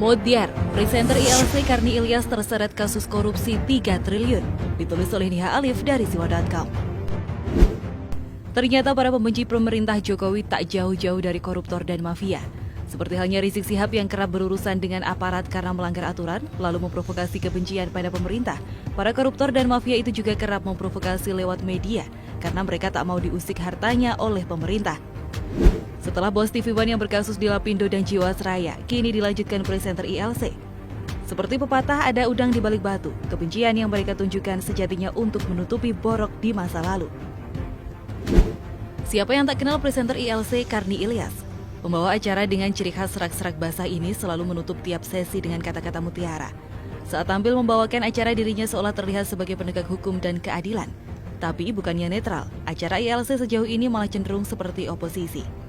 Modiar, presenter ILC Karni Ilyas terseret kasus korupsi 3 triliun, ditulis oleh Niha Alif dari Siwa.com. Ternyata para pembenci pemerintah Jokowi tak jauh-jauh dari koruptor dan mafia. Seperti halnya Rizik Syihab yang kerap berurusan dengan aparat karena melanggar aturan, lalu memprovokasi kebencian pada pemerintah. Para koruptor dan mafia itu juga kerap memprovokasi lewat media, karena mereka tak mau diusik hartanya oleh pemerintah. Setelah bos TV One yang berkasus di Lapindo dan Jiwasraya, kini dilanjutkan presenter ILC. Seperti pepatah ada udang di balik batu, kebencian yang mereka tunjukkan sejatinya untuk menutupi borok di masa lalu. Siapa yang tak kenal presenter ILC Karni Ilyas? Pembawa acara dengan ciri khas serak-serak basah ini selalu menutup tiap sesi dengan kata-kata mutiara. Saat tampil membawakan acara dirinya seolah terlihat sebagai penegak hukum dan keadilan. Tapi bukannya netral, acara ILC sejauh ini malah cenderung seperti oposisi.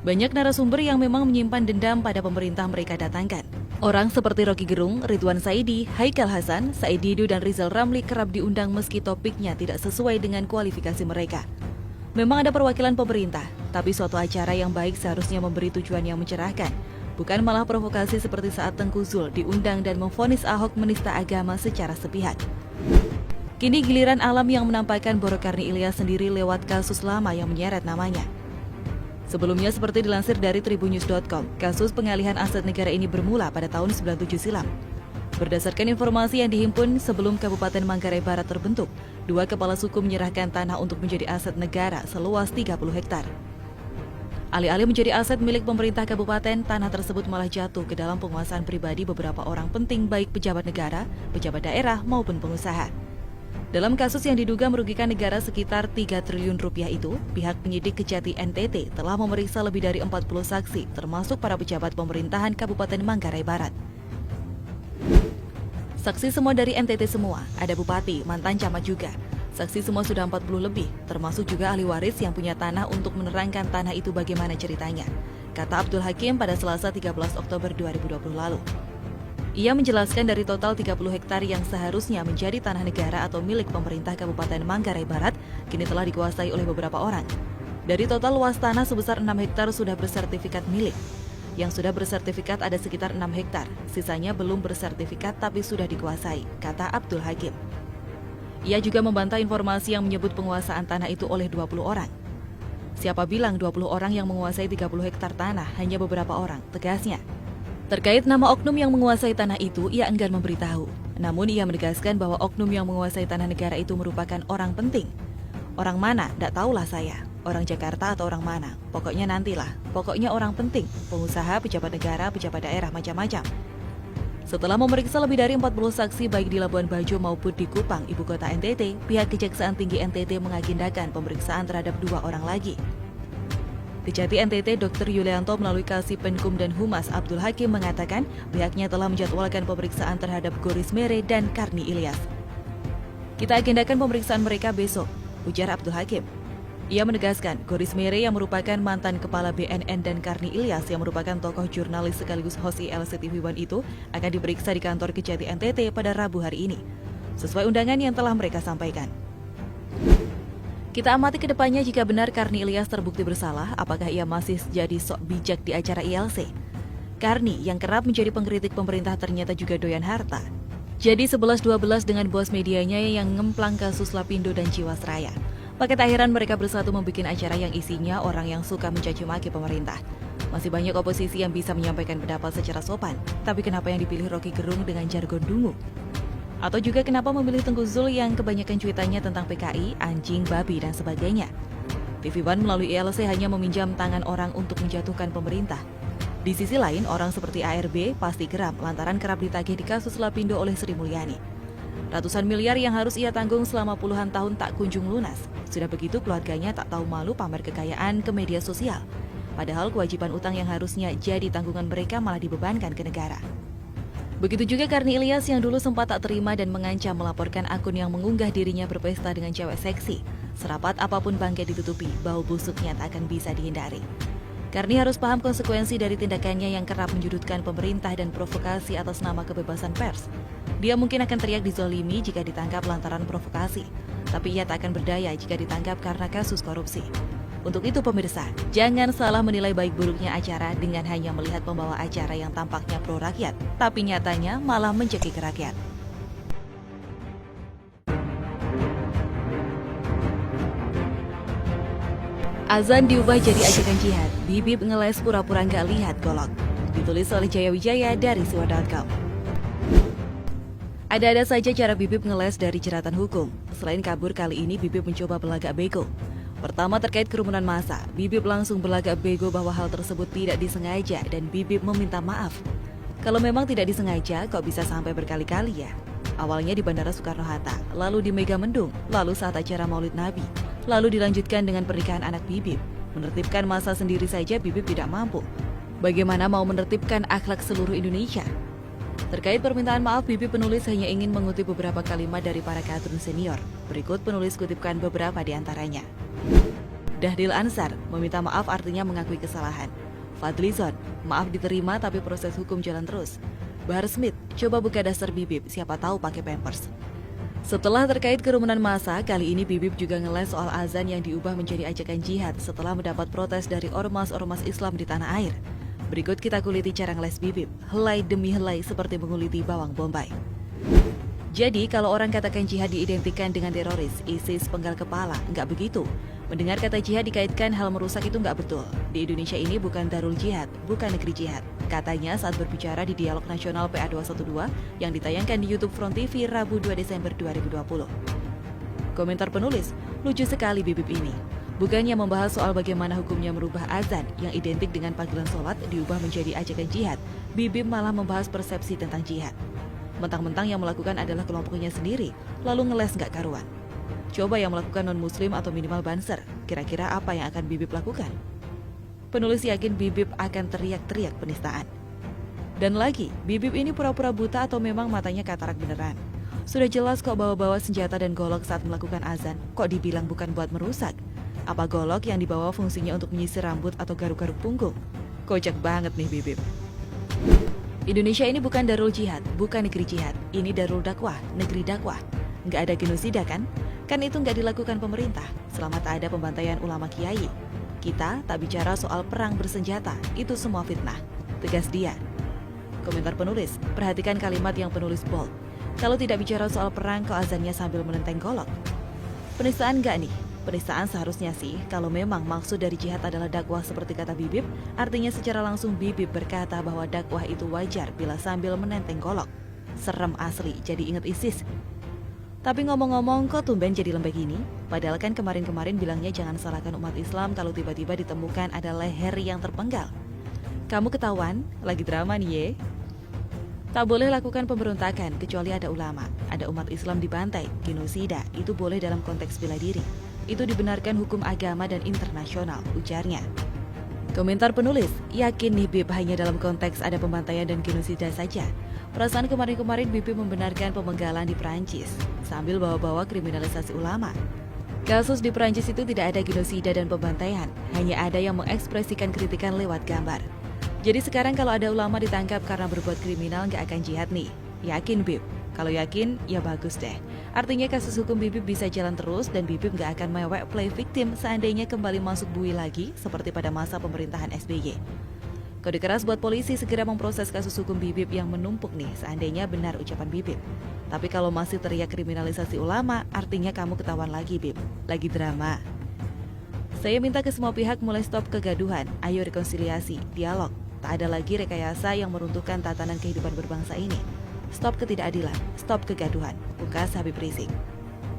Banyak narasumber yang memang menyimpan dendam pada pemerintah mereka datangkan. Orang seperti Rocky Gerung, Ridwan Saidi, Haikal Hasan, Said Didu, dan Rizal Ramli kerap diundang meski topiknya tidak sesuai dengan kualifikasi mereka. Memang ada perwakilan pemerintah, tapi suatu acara yang baik seharusnya memberi tujuan yang mencerahkan, bukan malah provokasi seperti saat Tengku Zul diundang dan memvonis Ahok menista agama secara sepihak. Kini giliran Alam yang menampakkan borok Karni Ilyas sendiri lewat kasus lama yang menyeret namanya. Sebelumnya seperti dilansir dari tribunnews.com, kasus pengalihan aset negara ini bermula pada tahun 97 silam. Berdasarkan informasi yang dihimpun sebelum Kabupaten Manggarai Barat terbentuk, 2 kepala suku menyerahkan tanah untuk menjadi aset negara seluas 30 hektar. Alih-alih menjadi aset milik pemerintah kabupaten, tanah tersebut malah jatuh ke dalam penguasaan pribadi beberapa orang penting baik pejabat negara, pejabat daerah maupun pengusaha. Dalam kasus yang diduga merugikan negara sekitar 3 triliun rupiah itu, pihak penyidik Kejati NTT telah memeriksa lebih dari 40 saksi, termasuk para pejabat pemerintahan Kabupaten Manggarai Barat. Saksi semua dari NTT semua, ada bupati, mantan camat juga. Saksi semua sudah 40 lebih, termasuk juga ahli waris yang punya tanah untuk menerangkan tanah itu bagaimana ceritanya, kata Abdul Hakim pada Selasa 13 Oktober 2020 lalu. Ia menjelaskan dari total 30 hektar yang seharusnya menjadi tanah negara atau milik pemerintah Kabupaten Manggarai Barat, kini telah dikuasai oleh beberapa orang. Dari total luas tanah sebesar 6 hektar sudah bersertifikat milik. Yang sudah bersertifikat ada sekitar 6 hektar, sisanya belum bersertifikat tapi sudah dikuasai, kata Abdul Hakim. Ia juga membantah informasi yang menyebut penguasaan tanah itu oleh 20 orang. Siapa bilang 20 orang yang menguasai 30 hektar tanah, hanya beberapa orang, tegasnya. Terkait nama oknum yang menguasai tanah itu, ia enggan memberitahu. Namun ia menegaskan bahwa oknum yang menguasai tanah negara itu merupakan orang penting. Orang mana? Tidak tahulah saya. Orang Jakarta atau orang mana? Pokoknya nantilah. Pokoknya orang penting. Pengusaha, pejabat negara, pejabat daerah, macam-macam. Setelah memeriksa lebih dari 40 saksi baik di Labuan Bajo maupun di Kupang, ibu kota NTT, pihak Kejaksaan Tinggi NTT mengagendakan pemeriksaan terhadap 2 orang lagi. Kejati NTT Dr. Yulianto melalui Kasih Penkum dan Humas Abdul Hakim mengatakan pihaknya telah menjadwalkan pemeriksaan terhadap Goris Mere dan Karni Ilyas. Kita agendakan pemeriksaan mereka besok, ujar Abdul Hakim. Ia menegaskan Goris Mere yang merupakan mantan kepala BNN dan Karni Ilyas yang merupakan tokoh jurnalis sekaligus host ILC TV One itu akan diperiksa di kantor Kejati NTT pada Rabu hari ini, sesuai undangan yang telah mereka sampaikan. Kita amati ke depannya jika benar Karni Ilyas terbukti bersalah, apakah ia masih jadi sok bijak di acara ILC? Karni yang kerap menjadi pengkritik pemerintah ternyata juga doyan harta. Jadi 11-12 dengan bos medianya yang ngemplang kasus Lapindo dan Jiwasraya. Pakai takhiran mereka bersatu membuat acara yang isinya orang yang suka mencaci maki pemerintah. Masih banyak oposisi yang bisa menyampaikan pendapat secara sopan, tapi kenapa yang dipilih Rocky Gerung dengan jargon dungu? Atau juga kenapa memilih Tengku Zul yang kebanyakan cuitannya tentang PKI, anjing, babi, dan sebagainya. TV One melalui ILC hanya meminjam tangan orang untuk menjatuhkan pemerintah. Di sisi lain, orang seperti ARB pasti geram lantaran kerap ditagih di kasus Lapindo oleh Sri Mulyani. Ratusan miliar yang harus ia tanggung selama puluhan tahun tak kunjung lunas. Sudah begitu keluarganya tak tahu malu pamer kekayaan ke media sosial. Padahal kewajiban utang yang harusnya jadi tanggungan mereka malah dibebankan ke negara. Begitu juga Karni Ilyas yang dulu sempat tak terima dan mengancam melaporkan akun yang mengunggah dirinya berpesta dengan cewek seksi. Serapat apapun bangkai ditutupi, bau busuknya tak akan bisa dihindari. Karni harus paham konsekuensi dari tindakannya yang kerap menjudutkan pemerintah dan provokasi atas nama kebebasan pers. Dia mungkin akan teriak dizolimi jika ditangkap lantaran provokasi, tapi ia tak akan berdaya jika ditangkap karena kasus korupsi. Untuk itu pemirsa, jangan salah menilai baik buruknya acara dengan hanya melihat pembawa acara yang tampaknya pro rakyat, tapi nyatanya malah mencekik rakyat. Azan diubah jadi ajakan jihad, Bibip ngeles pura-pura nggak lihat golok. Ditulis oleh Jaya Wijaya dari Siwa.com. Ada-ada saja cara Bibip ngeles dari jeratan hukum. Selain kabur, kali ini Bibip mencoba berlagak bego. Pertama terkait kerumunan massa, Bibip langsung berlagak bego bahwa hal tersebut tidak disengaja dan Bibip meminta maaf. Kalau memang tidak disengaja, kok bisa sampai berkali-kali ya? Awalnya di Bandara Soekarno-Hatta, lalu di Megamendung, lalu saat acara Maulid Nabi, lalu dilanjutkan dengan pernikahan anak Bibip. Menertibkan massa sendiri saja Bibip tidak mampu. Bagaimana mau menertibkan akhlak seluruh Indonesia? Terkait permintaan maaf, Bibip penulis hanya ingin mengutip beberapa kalimat dari para kadrun senior. Berikut penulis kutipkan beberapa di antaranya. Dahdil Ansar, meminta maaf artinya mengakui kesalahan. Fadlizon, maaf diterima tapi proses hukum jalan terus. Bahar Smith, coba buka dasar Bibip, siapa tahu pakai Pampers. Setelah terkait kerumunan massa, kali ini Bibip juga ngeles soal azan yang diubah menjadi ajakan jihad setelah mendapat protes dari ormas-ormas Islam di tanah air. Berikut kita kuliti cara ngeles Bibip, helai demi helai seperti menguliti bawang bombay. Jadi kalau orang katakan jihad diidentikan dengan teroris, ISIS penggal kepala, nggak begitu. Mendengar kata jihad dikaitkan hal merusak itu nggak betul. Di Indonesia ini bukan darul jihad, bukan negeri jihad. Katanya saat berbicara di Dialog Nasional PA212 yang ditayangkan di YouTube Front TV Rabu 2 Desember 2020. Komentar penulis, lucu sekali Bibip ini. Bukannya membahas soal bagaimana hukumnya merubah azan yang identik dengan panggilan sholat diubah menjadi ajakan jihad, Bibip malah membahas persepsi tentang jihad. Mentang-mentang yang melakukan adalah kelompoknya sendiri, lalu ngeles nggak karuan. Coba yang melakukan non-muslim atau minimal banser, kira-kira apa yang akan Bibip lakukan? Penulis yakin Bibip akan teriak-teriak penistaan. Dan lagi, Bibip ini pura-pura buta atau memang matanya katarak beneran? Sudah jelas kok bawa-bawa senjata dan golok saat melakukan azan, kok dibilang bukan buat merusak? Apa golok yang dibawa fungsinya untuk menyisir rambut atau garuk-garuk punggung? Kocak banget nih Bibip. Indonesia ini bukan darul jihad, bukan negeri jihad. Ini darul dakwah, negeri dakwah. Nggak ada genosida kan? Kan itu nggak dilakukan pemerintah, selama tak ada pembantaian ulama kiai. Kita tak bicara soal perang bersenjata, itu semua fitnah. Tegas dia. Komentar penulis, perhatikan kalimat yang penulis bold. Kalau tidak bicara soal perang, kok azannya sambil menenteng golok? Penistaan nggak nih? Penistaan seharusnya sih, kalau memang maksud dari jihad adalah dakwah seperti kata Bibip, artinya secara langsung Bibip berkata bahwa dakwah itu wajar bila sambil menenteng golok. Serem asli, jadi inget ISIS. Tapi ngomong-ngomong, kok tumben jadi lembek gini? Padahal kan kemarin-kemarin bilangnya jangan salahkan umat Islam kalau tiba-tiba ditemukan ada leher yang terpenggal. Kamu ketahuan? Lagi drama nih ye. Tak boleh lakukan pemberontakan kecuali ada ulama. Ada umat Islam dibantai, genosida, itu boleh dalam konteks bela diri. Itu dibenarkan hukum agama dan internasional, ujarnya. Komentar penulis, yakin nih Bib hanya dalam konteks ada pembantaian dan genosida saja. Perasaan kemarin-kemarin Bibip membenarkan pemenggalan di Perancis sambil bawa-bawa kriminalisasi ulama. Kasus di Perancis itu tidak ada genosida dan pembantaian, hanya ada yang mengekspresikan kritikan lewat gambar. Jadi sekarang kalau ada ulama ditangkap karena berbuat kriminal nggak akan jihad nih. Yakin Bib? Kalau yakin, ya bagus deh. Artinya kasus hukum Bibip bisa jalan terus dan Bibip nggak akan mewek play victim seandainya kembali masuk bui lagi seperti pada masa pemerintahan SBY. Kode keras buat polisi segera memproses kasus hukum Bibip yang menumpuk nih seandainya benar ucapan Bibip. Tapi kalau masih teriak kriminalisasi ulama, artinya kamu ketahuan lagi Bib. Lagi drama. Saya minta ke semua pihak mulai stop kegaduhan. Ayo rekonsiliasi, dialog. Tak ada lagi rekayasa yang meruntuhkan tatanan kehidupan berbangsa ini. Stop ketidakadilan, stop kegaduhan. Bukas Habib Rizik.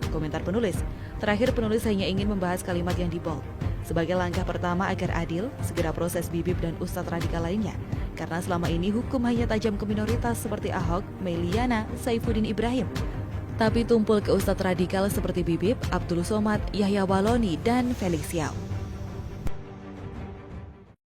Komentar penulis, terakhir penulis hanya ingin membahas kalimat yang di-bold. Sebagai langkah pertama agar adil, segera proses Bibip dan ustadz radikal lainnya. Karena selama ini hukum hanya tajam ke minoritas seperti Ahok, Meliana, Saifuddin Ibrahim. Tapi tumpul ke ustadz radikal seperti Bibip, Abdul Somad, Yahya Waloni, dan Felix Yao.